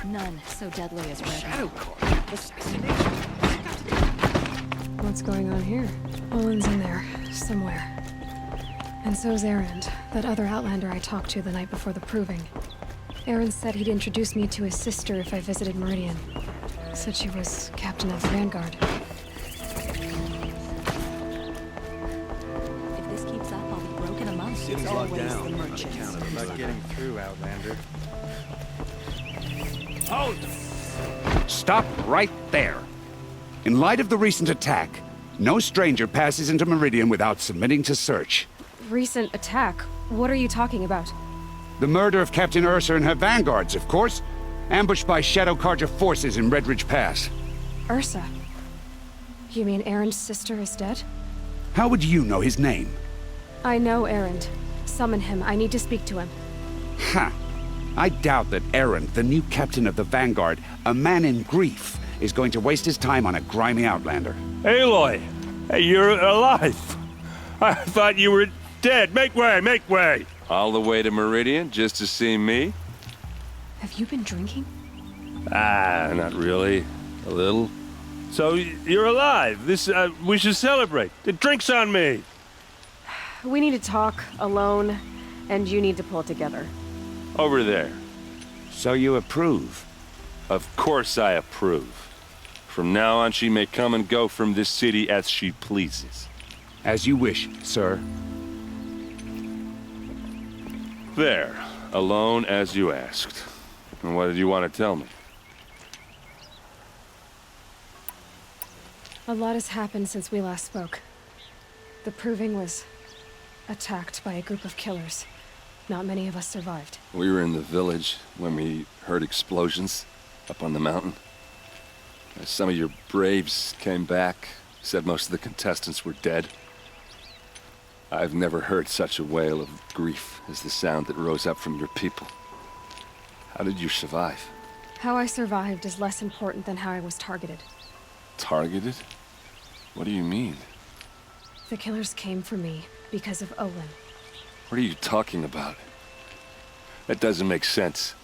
None so deadly as red. Shadow card? Assassination? What's going on here? Olin's in there, somewhere. And so's Erend, that other Outlander I talked to the night before the proving. Erend said he'd introduce me to his sister if I visited Meridian. Said she was captain of the Vanguard. If this keeps up, I'll be broken among. City's It's locked always down the on merchants. account of Not getting through, Outlander. Hold! Stop right there. In light of the recent attack, no stranger passes into Meridian without submitting to search. Recent attack? What are you talking about? The murder of Captain Ursa and her vanguards, of course. Ambushed by Shadow Carja forces in Redridge Pass. Ursa? You mean Erend's sister is dead? How would you know his name? I know Erend. Summon him. I need to speak to him. Ha! I doubt that Erend, the new captain of the Vanguard, a man in grief, is going to waste his time on a grimy Outlander. Aloy! Hey, you're alive! I thought you were dead. Make way, make way! All the way to Meridian just to see me? Have you been drinking? Ah, not really. A little. So, you're alive. We should celebrate. The drink's on me! We need to talk, alone, and you need to pull it together. Over there. So you approve? Of course I approve. From now on, she may come and go from this city as she pleases. As you wish, sir. There. Alone as you asked. And what did you want to tell me? A lot has happened since we last spoke. The Proving was attacked by a group of killers. Not many of us survived. We were in the village when we heard explosions up on the mountain. Some of your braves came back, said most of the contestants were dead. I've never heard such a wail of grief as the sound that rose up from your people. How did you survive? How I survived is less important than how I was targeted. Targeted? What do you mean? The killers came for me because of Olin. What are you talking about? That doesn't make sense.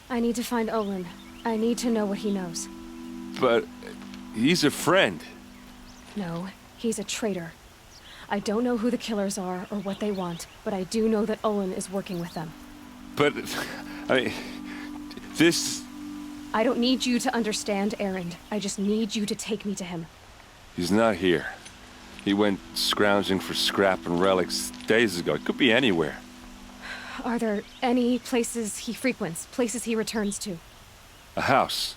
I need to find Olin. I need to know what he knows. But he's a friend. No, he's a traitor. I don't know who the killers are or what they want, but I do know that Olin is working with them. But, I mean, this... I don't need you to understand, Erend. I just need you to take me to him. He's not here. He went scrounging for scrap and relics days ago. It could be anywhere. Are there any places he frequents, places he returns to? A house.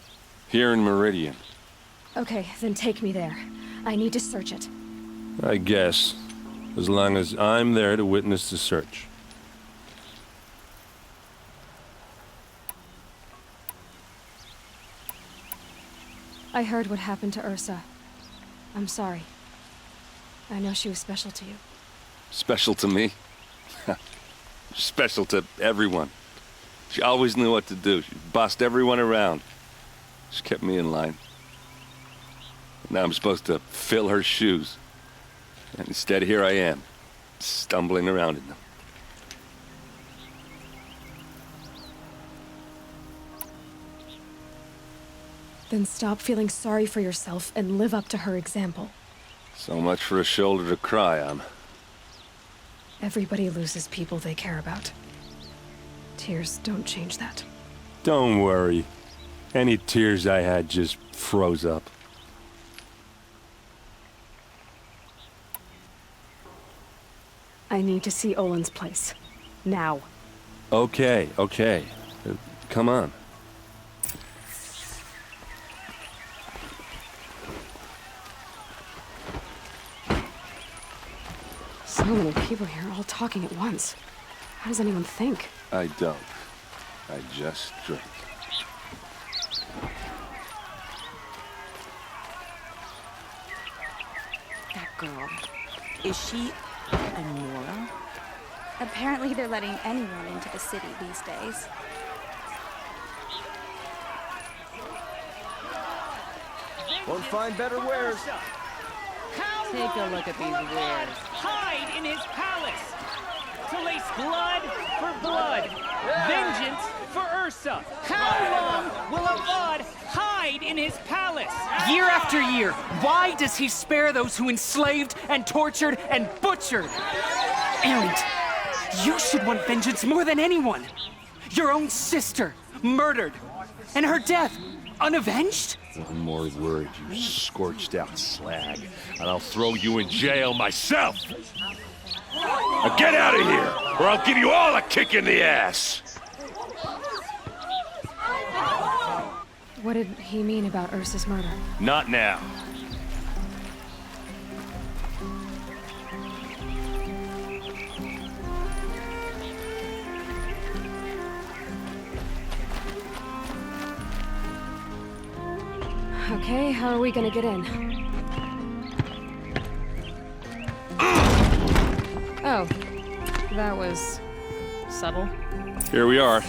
Here in Meridian. Okay, then take me there. I need to search it. I guess. As long as I'm there to witness the search. I heard what happened to Ursa. I'm sorry. I know she was special to you. Special to me? Special to everyone. She always knew what to do. She bossed everyone around. She kept me in line. Now I'm supposed to fill her shoes. And instead, here I am, stumbling around in them. Then stop feeling sorry for yourself and live up to her example. So much for a shoulder to cry on. Everybody loses people they care about. Tears don't change that. Don't worry. Any tears I had just froze up. I need to see Olin's place. Now. Okay. Come on. So many people here, all talking at once. How does anyone think? I don't. I just drink. That girl. Is she a Nora? Apparently they're letting anyone into the city these days. Won't find better wares. Take a look at these wares. Hide in his palace to lace blood for blood, vengeance for Ursa. How long will Avad hide in his palace? Year after year, why does he spare those who enslaved and tortured and butchered? Erend, you should want vengeance more than anyone. Your own sister, murdered, and her death, unavenged? One more word, you scorched out slag, and I'll throw you in jail myself! Now get out of here, or I'll give you all a kick in the ass! What did he mean about Ursa's murder? Not now. Okay, how are we gonna get in? Oh, that was subtle. Here we are.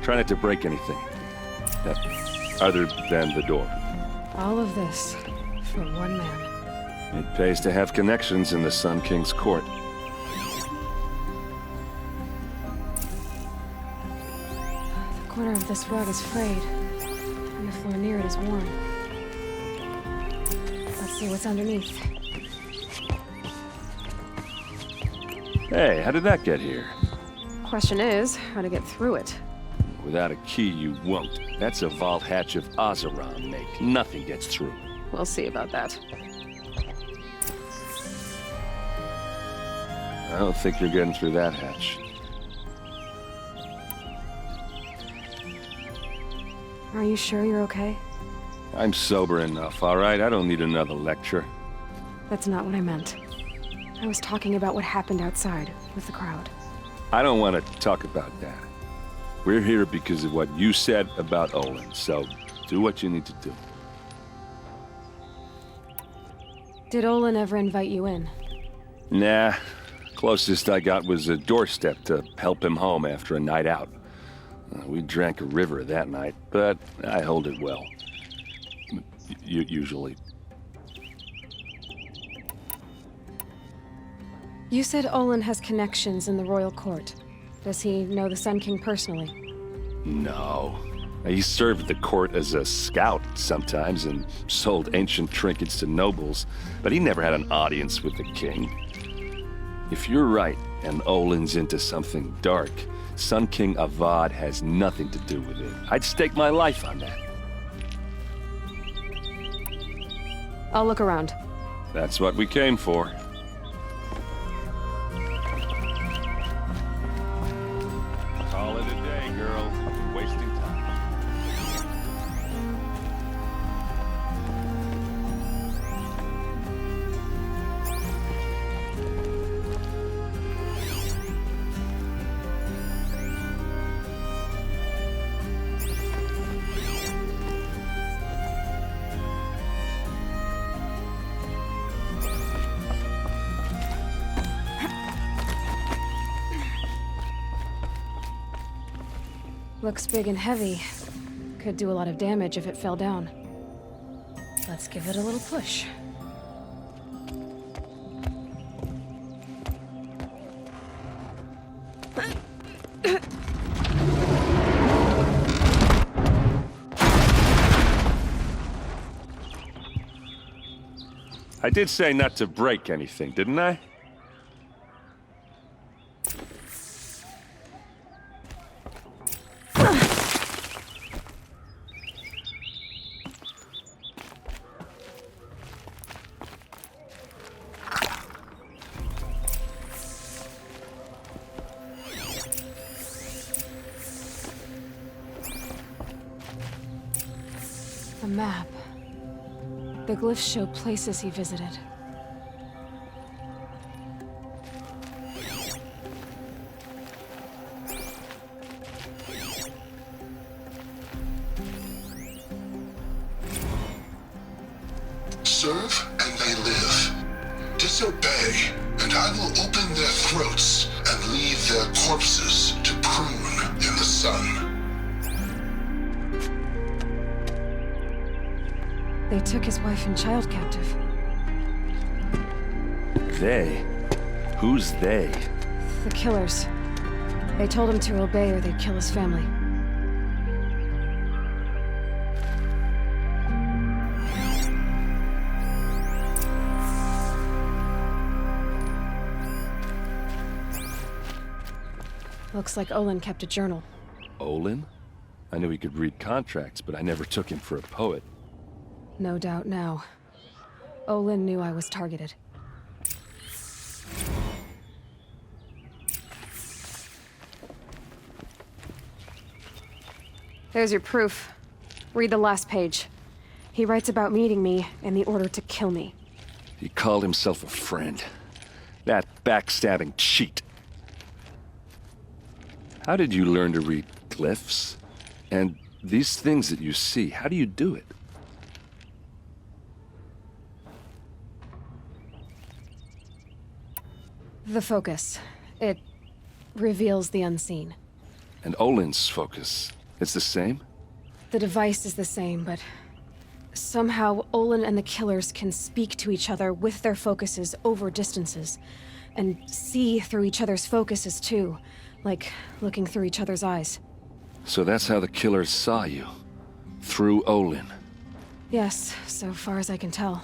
Try not to break anything. Other than the door. All of this for one man. It pays to have connections in the Sun King's court. The corner of this rug is frayed, and the floor near it is worn. Let's see what's underneath. Hey, how did that get here? Question is, how to get through it. Without a key, you won't. That's a vault hatch of Oseram make. Nothing gets through. We'll see about that. I don't think you're getting through that hatch. Are you sure you're okay? I'm sober enough, all right? I don't need another lecture. That's not what I meant. I was talking about what happened outside with the crowd. I don't want to talk about that. We're here because of what you said about Olin, so do what you need to do. Did Olin ever invite you in? Nah. Closest I got was a doorstep to help him home after a night out. We drank a river that night, but I hold it well. Usually. You said Olin has connections in the royal court. Does he know the Sun King personally? No. He served the court as a scout sometimes and sold ancient trinkets to nobles, but he never had an audience with the king. If you're right and Olin's into something dark, Sun King Avad has nothing to do with it. I'd stake my life on that. I'll look around. That's what we came for. Call it a day, girl. You're wasting time. Looks big and heavy. Could do a lot of damage if it fell down. Let's give it a little push. I did say not to break anything, didn't I? A map. The glyphs show places he visited. serve and they live. Disobey, and I will open their throats and leave their corpses to prune in the sun. They took his wife and child captive. They? Who's they? The killers. They told him to obey or they'd kill his family. Looks like Olin kept a journal. Olin? I knew he could read contracts, but I never took him for a poet. No doubt now. Olin knew I was targeted. There's your proof. Read the last page. He writes about meeting me and the order to kill me. He called himself a friend. That backstabbing cheat. How did you learn to read glyphs? And these things that you see, how do you do it? The focus. It reveals the unseen. And Olin's focus is the same? The device is the same, but somehow Olin and the killers can speak to each other with their focuses over distances, and see through each other's focuses too, like looking through each other's eyes. So that's how the killers saw you? Through Olin? Yes, so far as I can tell.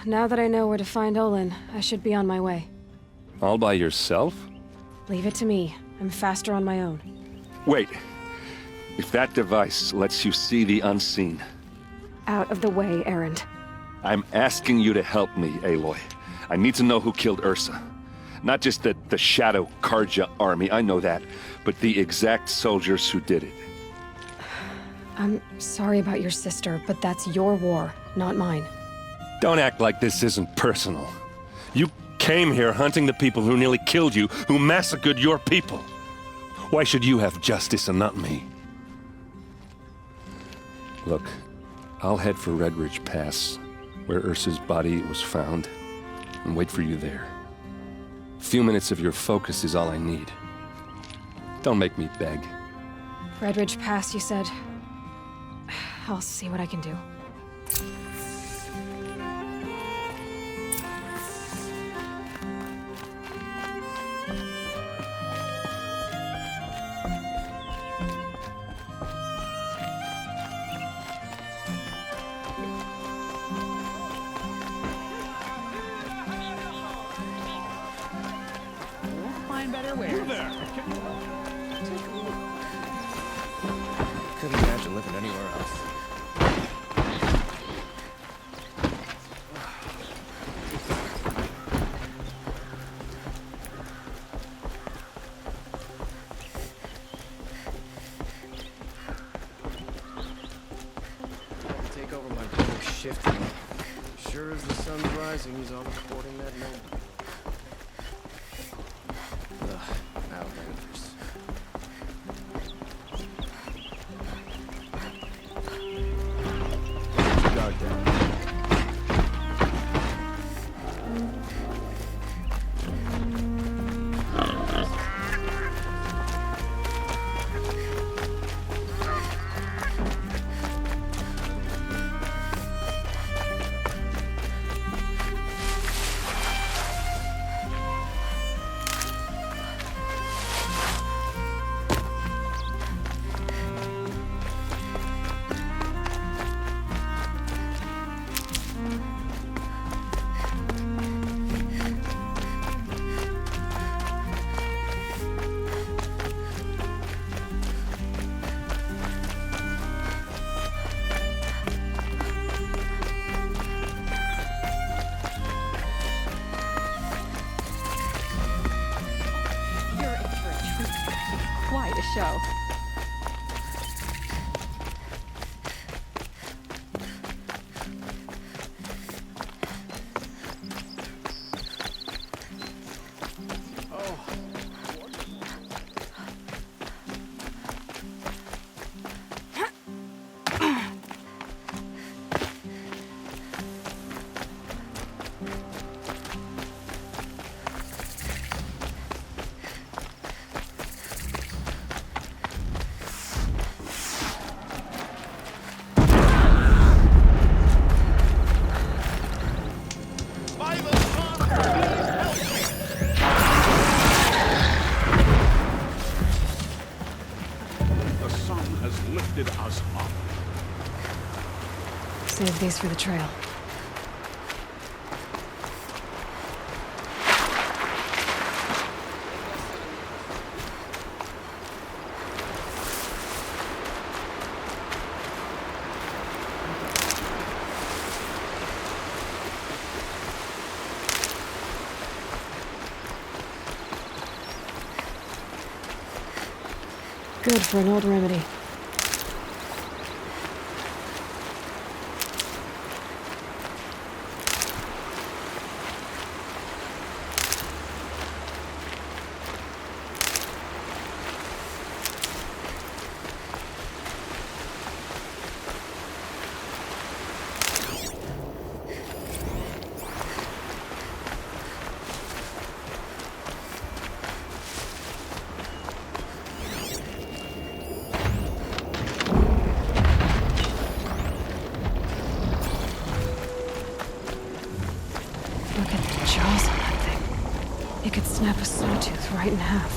Now that I know where to find Olin, I should be on my way. All by yourself? Leave it to me. I'm faster on my own. Wait. If that device lets you see the unseen... Out of the way, Erend. I'm asking you to help me, Aloy. I need to know who killed Ursa. Not just the Shadow Karja army, I know that, but the exact soldiers who did it. I'm sorry about your sister, but that's your war, not mine. Don't act like this isn't personal. You came here hunting the people who nearly killed you, who massacred your people. Why should you have justice and not me? Look, I'll head for Red Ridge Pass, where Ursa's body was found, and wait for you there. A few minutes of your focus is all I need. Don't make me beg. Red Ridge Pass, you said? I'll see what I can do. Couldn't imagine living anywhere else. Take over my brother's shift. Sure as the sun's rising, he's always sporting that note. Outlanders. Guard down. has lifted us up. Save these for the trail. Good for an old remedy. Look at the jaws on that thing. It could snap a sawtooth right in half.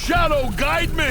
shadow guide me!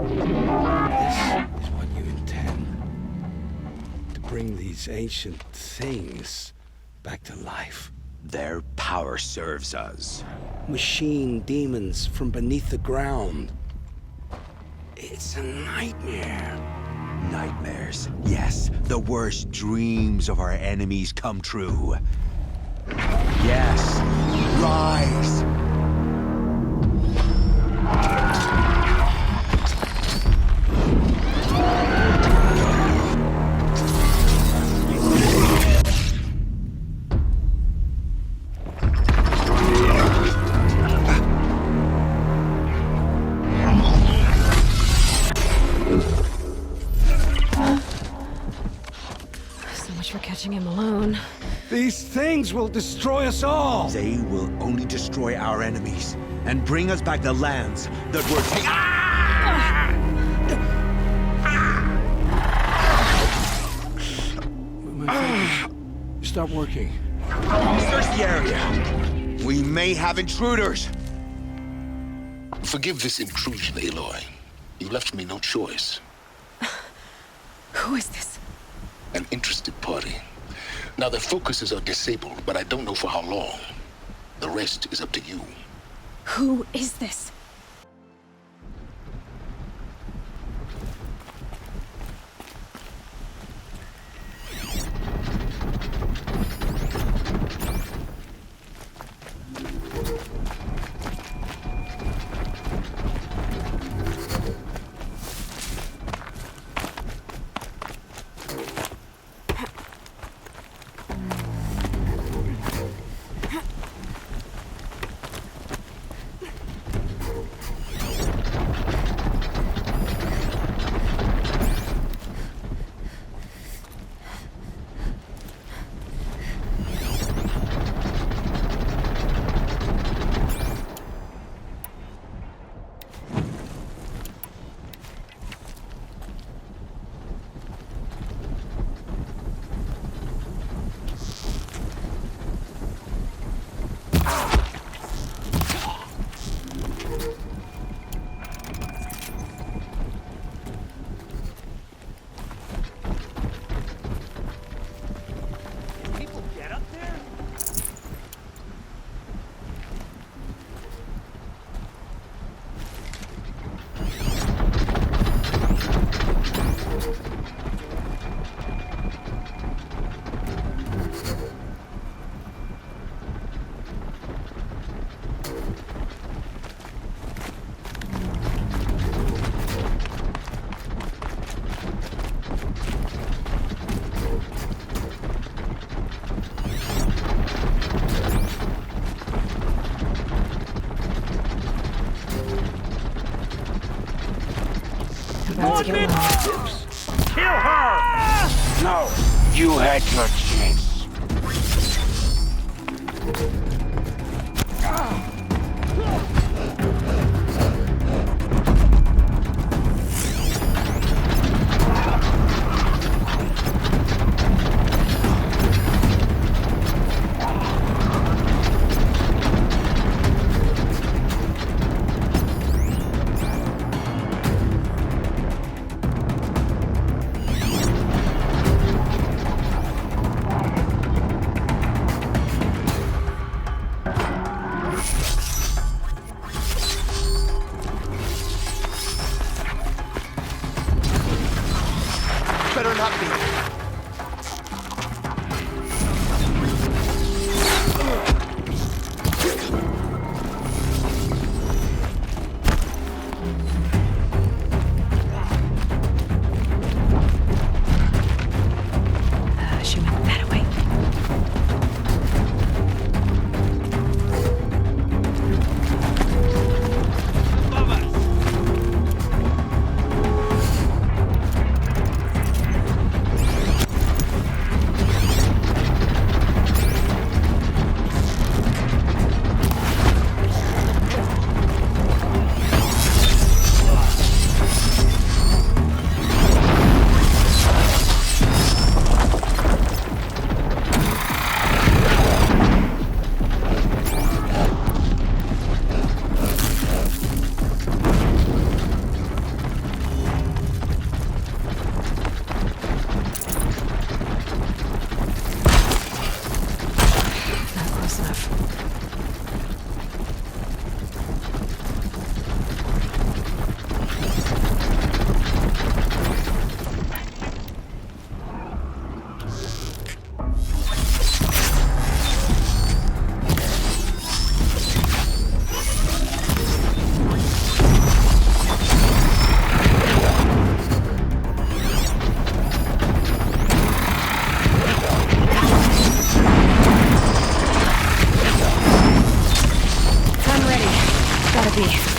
This is what you intend. To bring these ancient things back to life. Their power serves us. Machine demons from beneath the ground. It's a nightmare. Nightmares. Yes, the worst dreams of our enemies come true. Yes, rise! Catching him alone. These things will destroy us all! They will only destroy our enemies and bring us back the lands that were taken. My fingers stop working. Search the area. We may have intruders. Forgive this intrusion, Aloy. You left me no choice. Who is this? An interested party. Now their focuses are disabled, but I don't know for how long. The rest is up to you. Who is this? About to get one. Kill her! No, you had your chance. Better not be. She went that way. Not close enough. I'm ready. Gotta be.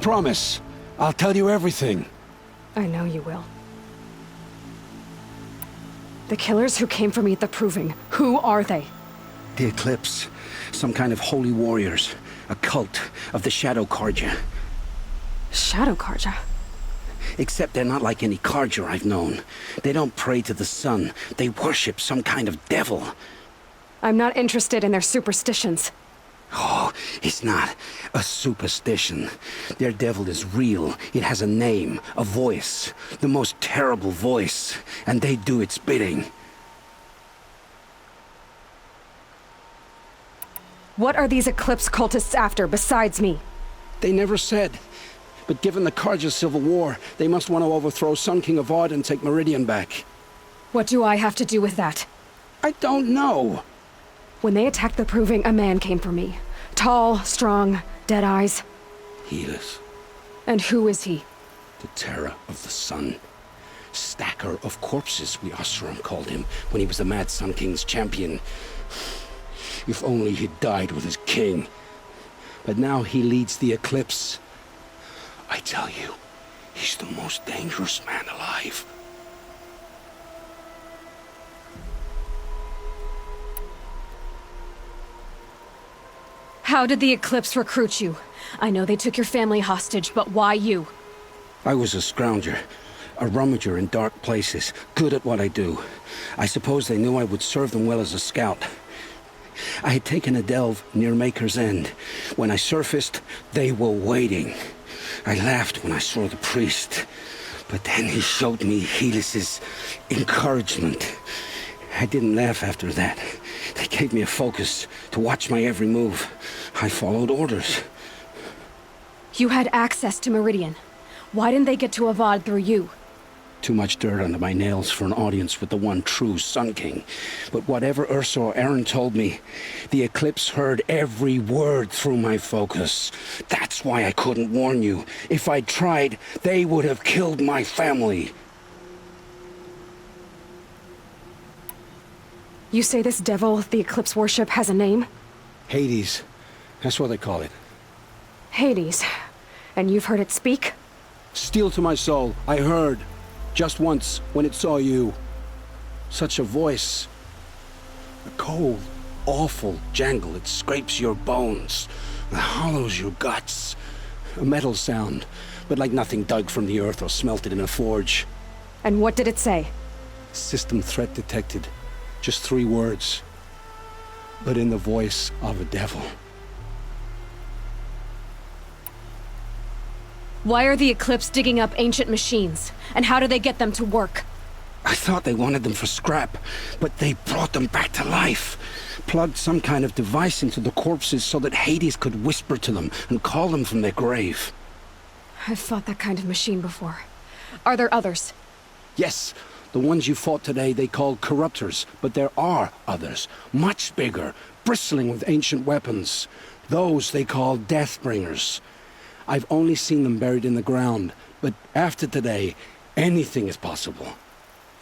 promise. I'll tell you everything. I know you will. The killers who came for me at the Proving, who are they? The Eclipse. Some kind of holy warriors. A cult of the Shadow Carja. Shadow Carja? Except they're not like any Carja I've known. They don't pray to the sun. They worship some kind of devil. I'm not interested in their superstitions. Oh, it's not a superstition. Their devil is real. It has a name, a voice. The most terrible voice. And they do its bidding. What are these Eclipse cultists after, besides me? They never said. But given the Carja civil war, they must want to overthrow Sun King Avad and take Meridian back. What do I have to do with that? I don't know. When they attacked the Proving, a man came for me. Tall, strong, dead eyes. Helis. And who is he? The terror of the sun. Stacker of corpses, we Oseram called him, when he was the Mad Sun King's champion. If only he'd died with his king. But now he leads the Eclipse. I tell you, he's the most dangerous man alive. How did the Eclipse recruit you? I know they took your family hostage, but why you? I was a scrounger, a rummager in dark places, good at what I do. I suppose they knew I would serve them well as a scout. I had taken a delve near Maker's End. When I surfaced, they were waiting. I laughed when I saw the priest, but then he showed me Helis's encouragement. I didn't laugh after that. They gave me a focus to watch my every move. I followed orders. You had access to Meridian. Why didn't they get to Avad through you? Too much dirt under my nails for an audience with the one true Sun King. But whatever Ursa or Aaron told me, the Eclipse heard every word through my focus. That's why I couldn't warn you. If I'd tried, they would have killed my family. You say this devil the Eclipse worship has a name? Hades. That's what they call it. Hades. And you've heard it speak? Steel to my soul, I heard. Just once, when it saw you. Such a voice. A cold, awful jangle. It scrapes your bones. It hollows your guts. A metal sound, but like nothing dug from the earth or smelted in a forge. And what did it say? System threat detected. Just 3 words. But in the voice of a devil. Why are the Eclipse digging up ancient machines? And how do they get them to work? I thought they wanted them for scrap, but they brought them back to life. Plugged some kind of device into the corpses so that Hades could whisper to them and call them from their grave. I've fought that kind of machine before. Are there others? Yes, the ones you fought today they called corruptors, but there are others, much bigger, bristling with ancient weapons. Those they call Deathbringers. I've only seen them buried in the ground, but after today, anything is possible.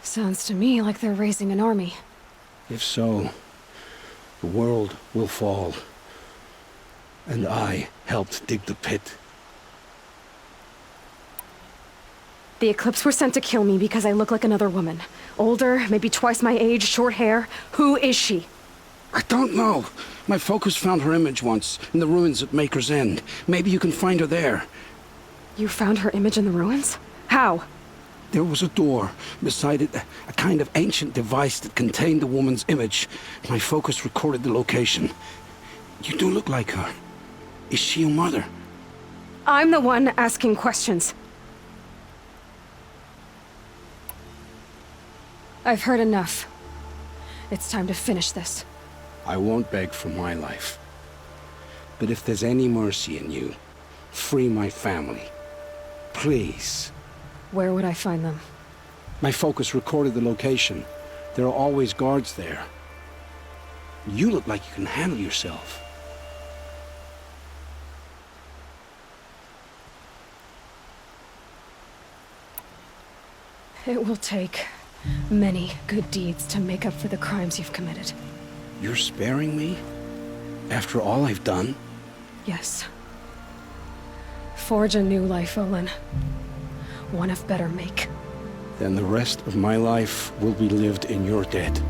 Sounds to me like they're raising an army. If so, the world will fall. And I helped dig the pit. The Eclipse were sent to kill me because I look like another woman. Older, maybe twice my age, short hair. Who is she? I don't know. My focus found her image once, in the ruins at Maker's End. Maybe you can find her there. You found her image in the ruins? How? There was a door. Beside it, a kind of ancient device that contained the woman's image. My focus recorded the location. You do look like her. Is she your mother? I'm the one asking questions. I've heard enough. It's time to finish this. I won't beg for my life. But if there's any mercy in you, free my family. Please. Where would I find them? My focus recorded the location. There are always guards there. You look like you can handle yourself. It will take many good deeds to make up for the crimes you've committed. You're sparing me? After all I've done? Yes. Forge a new life, Olin. One of better make. Then the rest of my life will be lived in your debt.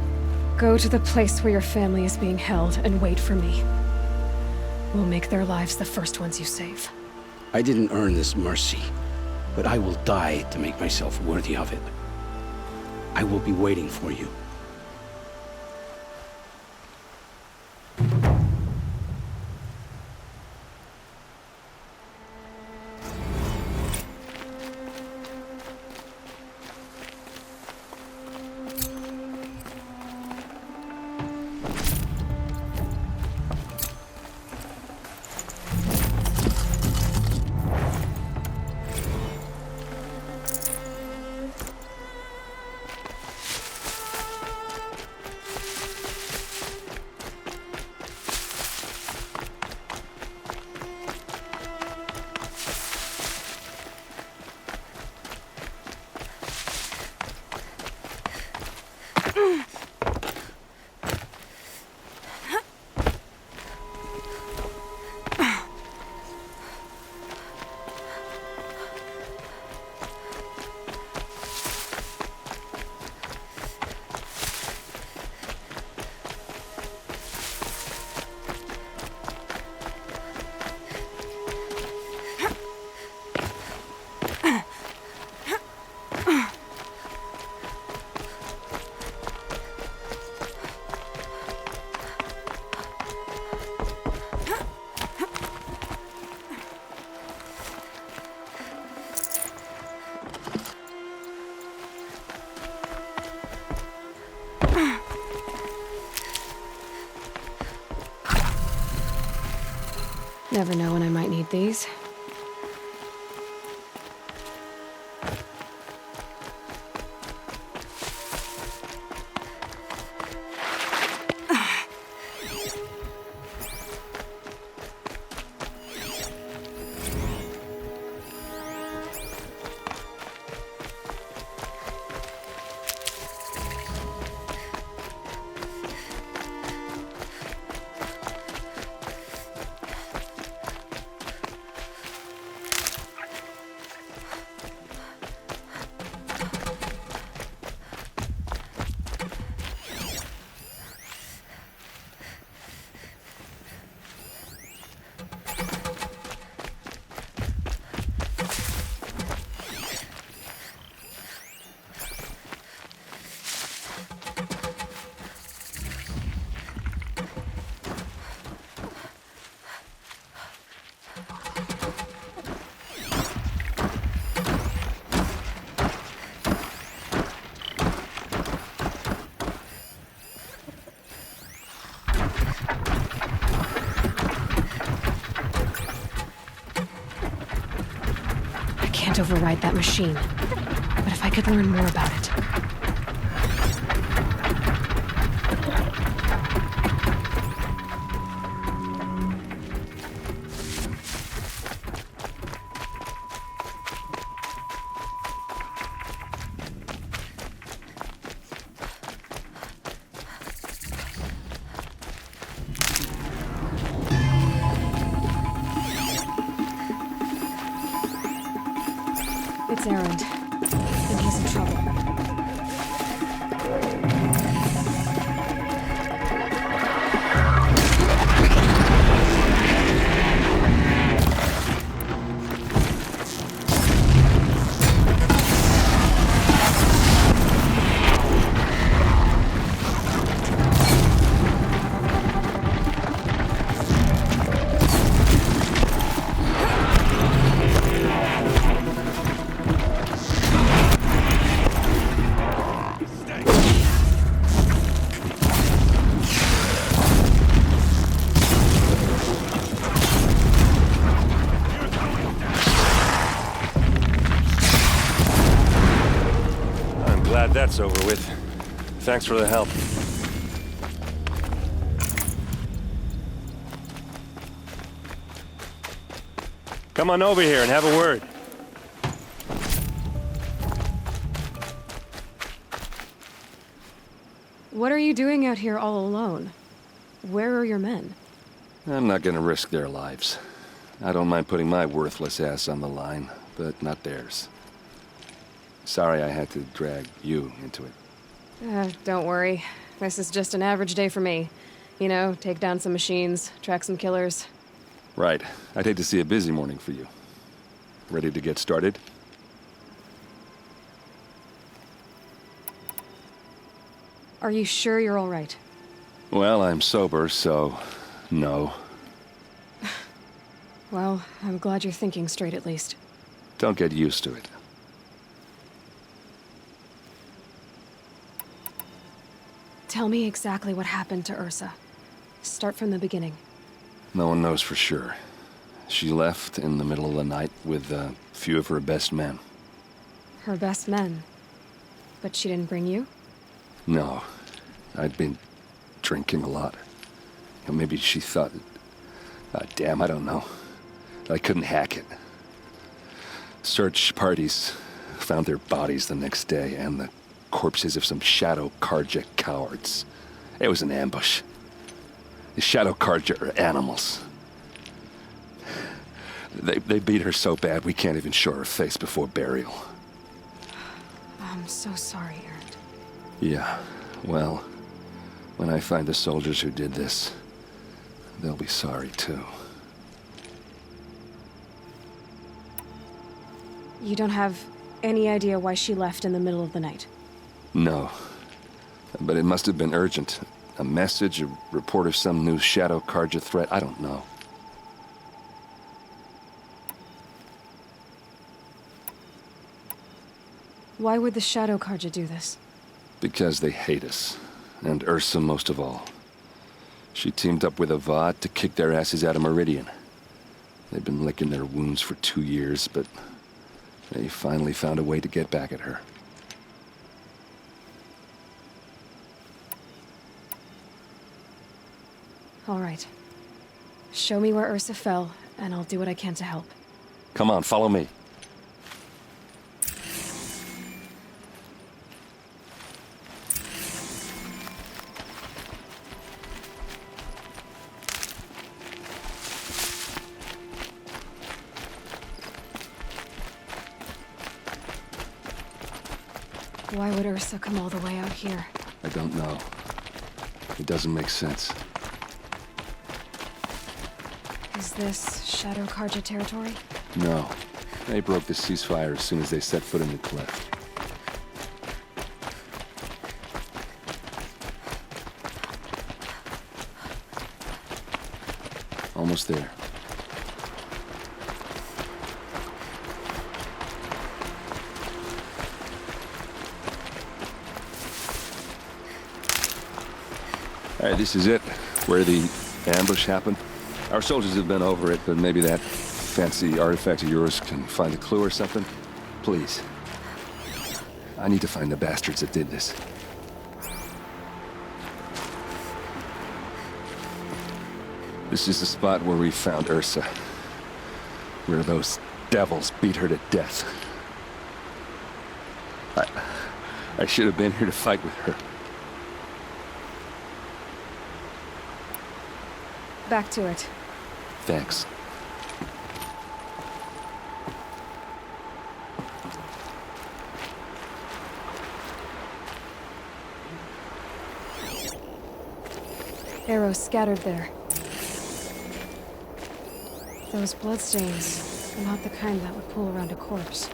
Go to the place where your family is being held and wait for me. We'll make their lives the first ones you save. I didn't earn this mercy, but I will die to make myself worthy of it. I will be waiting for you. Never know when I might need these. can't override that machine. But if I could learn more about it... It's Erend. And he's in trouble. That's over with. Thanks for the help. Come on over here and have a word. What are you doing out here all alone? Where are your men? I'm not gonna risk their lives. I don't mind putting my worthless ass on the line, but not theirs. Sorry I had to drag you into it. Don't worry. This is just an average day for me. You know, take down some machines, track some killers. Right. I'd hate to see a busy morning for you. Ready to get started? Are you sure you're all right? Well, I'm sober, so no. Well, I'm glad you're thinking straight at least. Don't get used to it. Tell me exactly what happened to Ursa. Start from the beginning. No one knows for sure. She left in the middle of the night with a few of her best men. Her best men? But she didn't bring you? No. I'd been drinking a lot. Maybe she thought... damn, I don't know. I couldn't hack it. Search parties found their bodies the next day, and the corpses of some Shadow Karja cowards. It was an ambush. The Shadow Karja are animals. They beat her so bad we can't even show her face before burial. I'm so sorry, Erend. Yeah, well, when I find the soldiers who did this, they'll be sorry too. You don't have any idea why she left in the middle of the night? No. But it must have been urgent. A message, a report of some new Shadow Karja threat, I don't know. Why would the Shadow Karja do this? Because they hate us. And Ursa most of all. She teamed up with Avad to kick their asses out of Meridian. They've been licking their wounds for 2 years, but they finally found a way to get back at her. All right. Show me where Ursa fell, and I'll do what I can to help. Come on, follow me. Why would Ursa come all the way out here? I don't know. It doesn't make sense. Is this Shadow Karja territory? No. They broke the ceasefire as soon as they set foot in the cliff. Almost there. All right, this is it, where the ambush happened. Our soldiers have been over it, but maybe that fancy artifact of yours can find a clue or something? Please. I need to find the bastards that did this. This is the spot where we found Ursa. Where those devils beat her to death. I should have been here to fight with her. Back to it. Thanks. Arrows scattered there. Those bloodstains are not the kind that would pool around a corpse.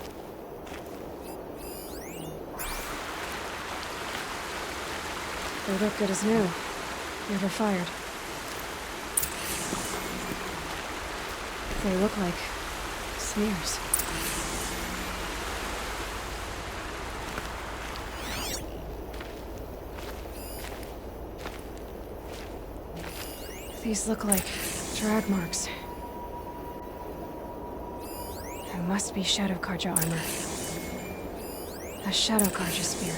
They look good as new. Never fired. They look like smears. These look like drag marks. It must be Shadow Karja armor. A Shadow Karja spear.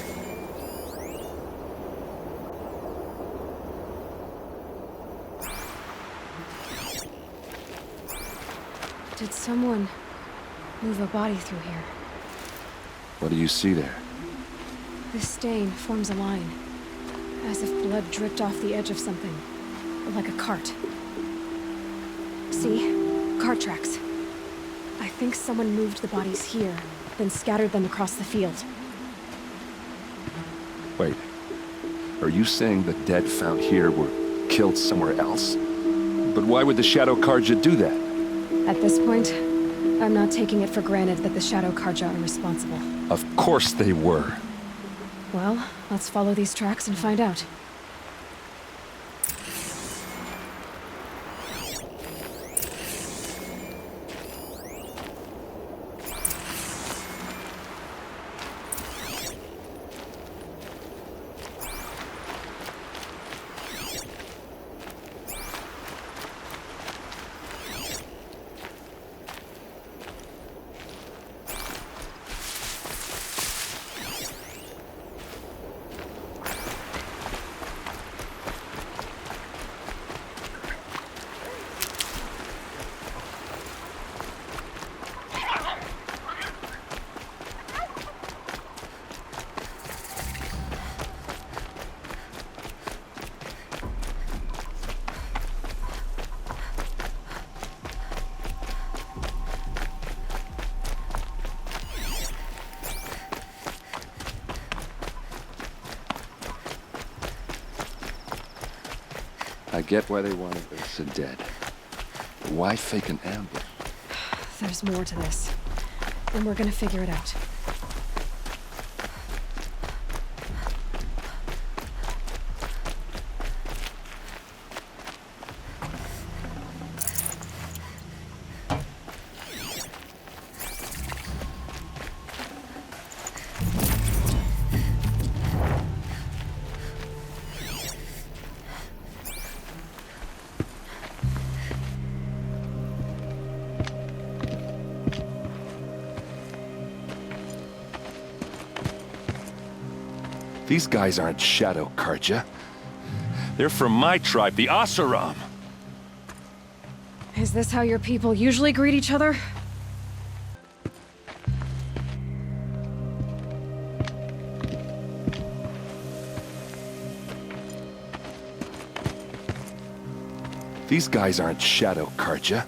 Did someone move a body through here? What do you see there? This stain forms a line, as if blood dripped off the edge of something, like a cart. See? cart tracks. I think someone moved the bodies here, then scattered them across the field. Wait. Are you saying the dead found here were killed somewhere else? But why would the Shadow Karja do that? At this point, I'm not taking it for granted that the Shadow Karja are responsible. Of course they were. Well, let's follow these tracks and find out. I get why they wanted Ursa dead. But why fake an ambush? There's more to this, and we're gonna figure it out. These guys aren't Shadow Karja. They're from my tribe, the Oseram. Is this how your people usually greet each other? These guys aren't Shadow Karja.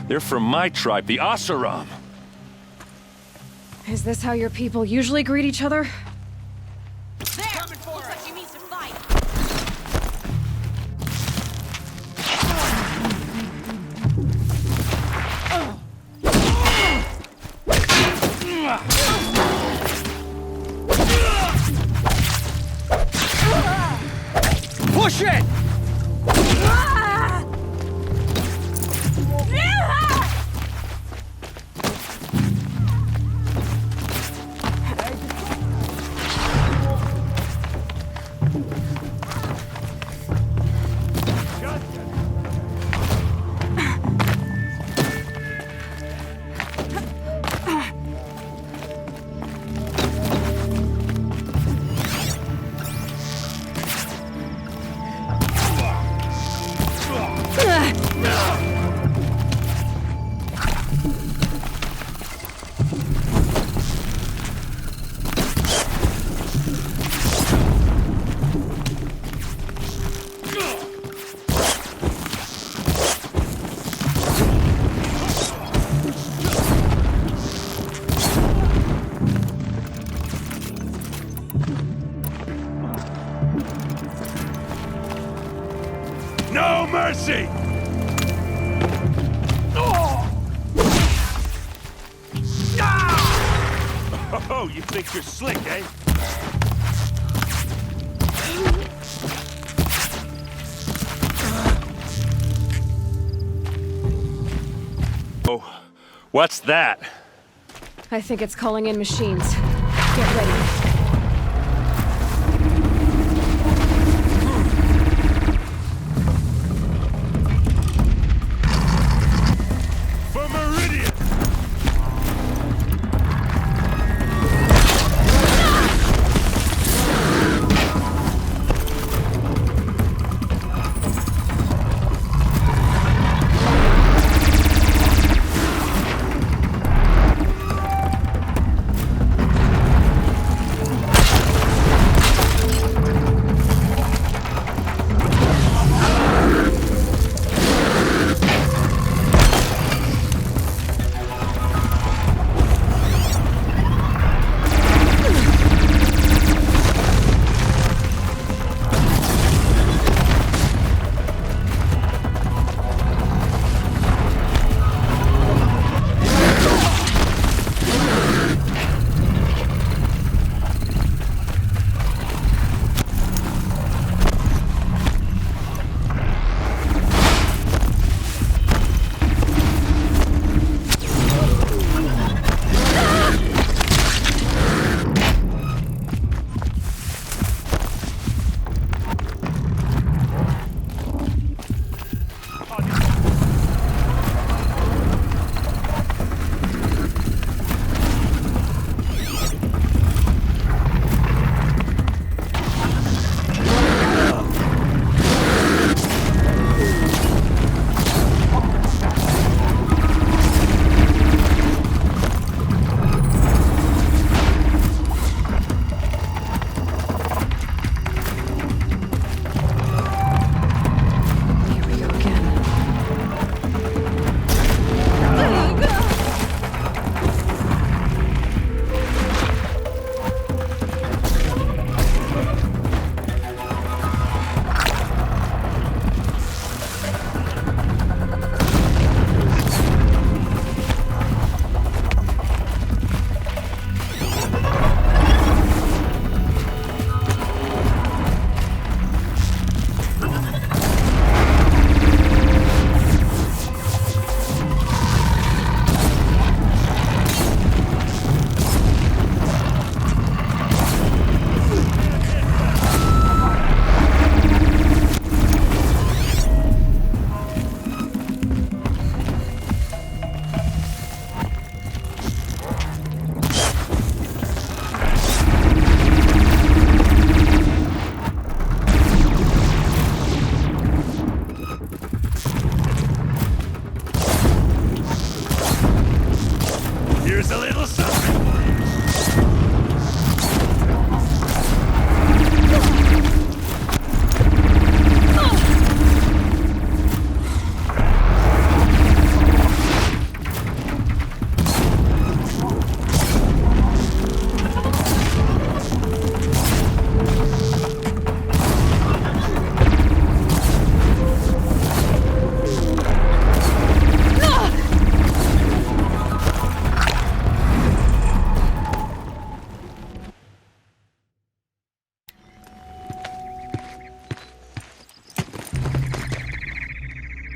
They're from my tribe, the Oseram. Is this how your people usually greet each other? Push it! No mercy! Oh, you think you're slick, eh? Oh, what's that? I think it's calling in machines. Get ready.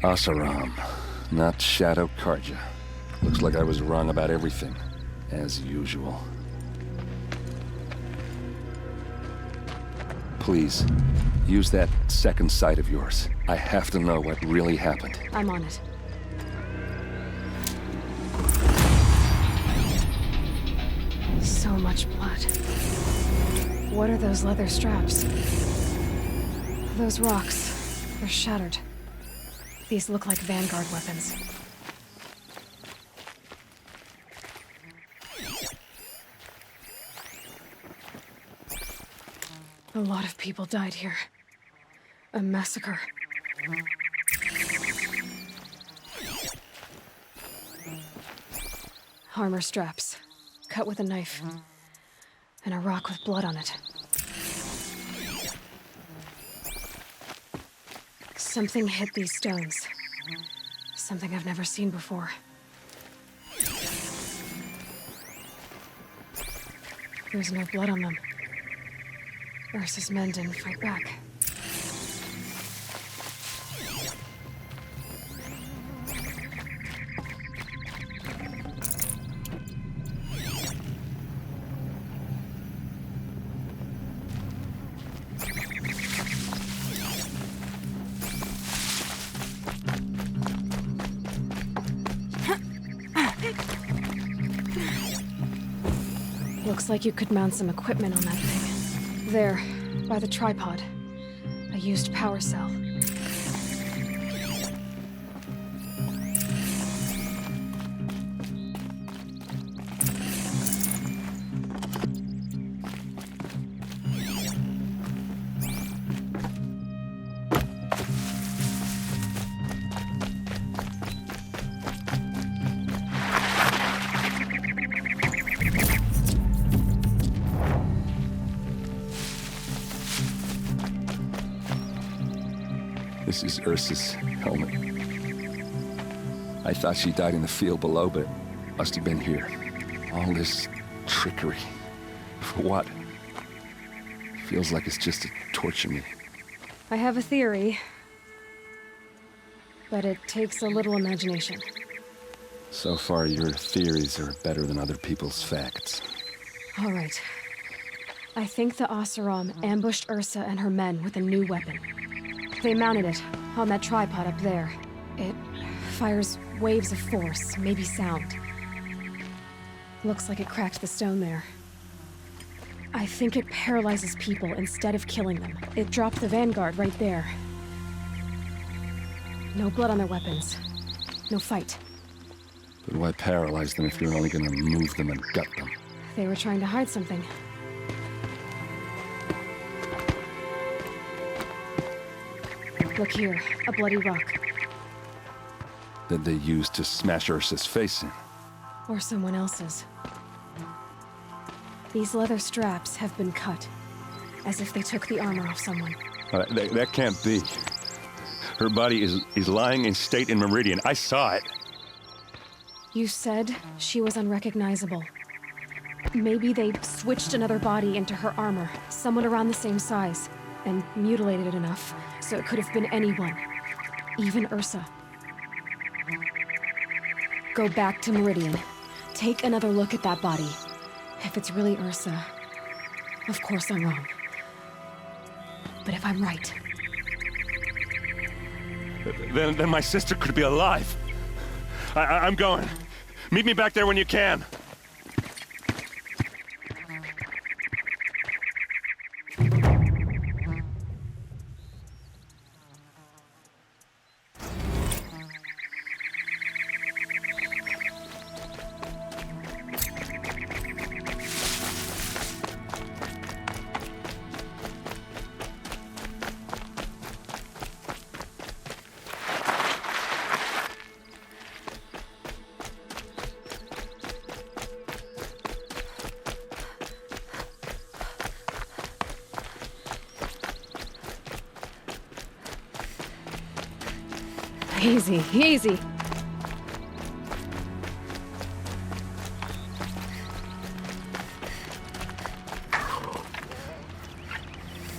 Asaram, not Shadow Karja. Looks like I was wrong about everything, as usual. Please, use that second sight of yours. I have to know what really happened. I'm on it. So much blood. What are those leather straps? Those rocks. They're shattered. These look like Vanguard weapons. A lot of people died here. A massacre. Armor straps, cut with a knife, and a rock with blood on it. Something hit these stones. Something I've never seen before. There's no blood on them. Ursa's men didn't fight back. Looks like you could mount some equipment on that thing. There, by the tripod. A used power cell. This is Ursa's helmet. I thought she died in the field below, but must have been here. All this trickery. For what? Feels like it's just to torture me. I have a theory, but it takes a little imagination. So far, your theories are better than other people's facts. All right. I think the Oseram ambushed Ursa and her men with a new weapon. They mounted it on that tripod up there. It fires waves of force, maybe sound. Looks like it cracked the stone there. I think it paralyzes people instead of killing them. It dropped the Vanguard right there. No blood on their weapons. No fight. But why paralyze them if you're only gonna move them and gut them? They were trying to hide something. Look here, a bloody rock. That they used to smash Ursa's face in. Or someone else's. These leather straps have been cut, as if they took the armor off someone. That can't be. Her body is lying in state in Meridian. I saw it. You said she was unrecognizable. Maybe they switched another body into her armor, someone around the same size, and mutilated it enough so it could have been anyone, even Ursa. Go back to Meridian. Take another look at that body. If it's really Ursa, of course I'm wrong. But if I'm right... Then my sister could be alive. I'm going. Meet me back there when you can. Easy, easy.